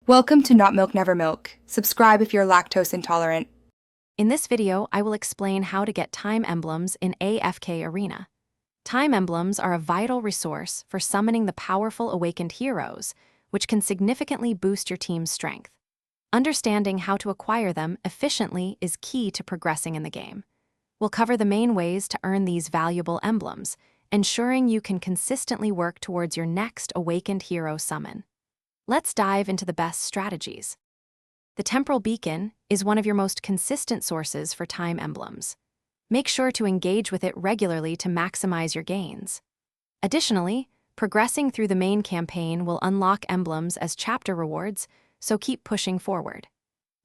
Welcome to Not Milk Never Milk. Subscribe if you're lactose intolerant. In this video, I will explain how to get time emblems in AFK Arena. Time emblems are a vital resource for summoning the powerful awakened heroes, which can significantly boost your team's strength. Understanding how to acquire them efficiently is key to progressing in the game. We'll cover the main ways to earn these valuable emblems, ensuring you can consistently work towards your next awakened hero summon. Let's dive into the best strategies. The temporal beacon is one of your most consistent sources for time emblems. Make sure to engage with it regularly to maximize your gains. Additionally, progressing through the main campaign will unlock emblems as chapter rewards, so keep pushing forward.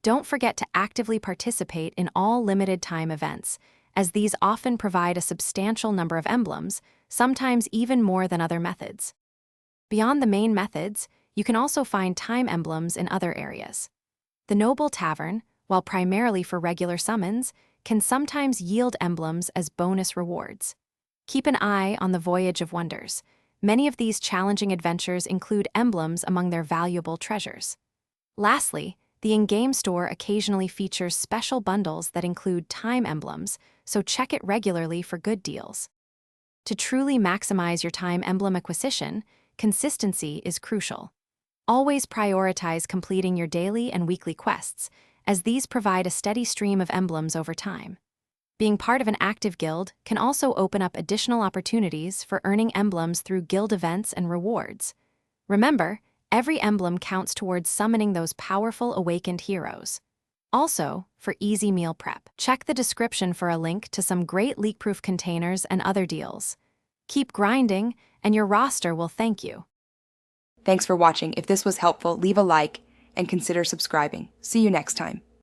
Don't forget to actively participate in all limited time events, as these often provide a substantial number of emblems, sometimes even more than other methods. Beyond the main methods, you can also find time emblems in other areas. The Noble Tavern, while primarily for regular summons, can sometimes yield emblems as bonus rewards. Keep an eye on the Voyage of Wonders. Many of these challenging adventures include emblems among their valuable treasures. Lastly, the in-game store occasionally features special bundles that include time emblems, so check it regularly for good deals. To truly maximize your time emblem acquisition, consistency is crucial. Always prioritize completing your daily and weekly quests, as these provide a steady stream of emblems over time. Being part of an active guild can also open up additional opportunities for earning emblems through guild events and rewards. Remember, every emblem counts towards summoning those powerful awakened heroes. Also, for easy meal prep, check the description for a link to some great leak-proof containers and other deals. Keep grinding, and your roster will thank you. Thanks for watching. If this was helpful, leave a like and consider subscribing. See you next time.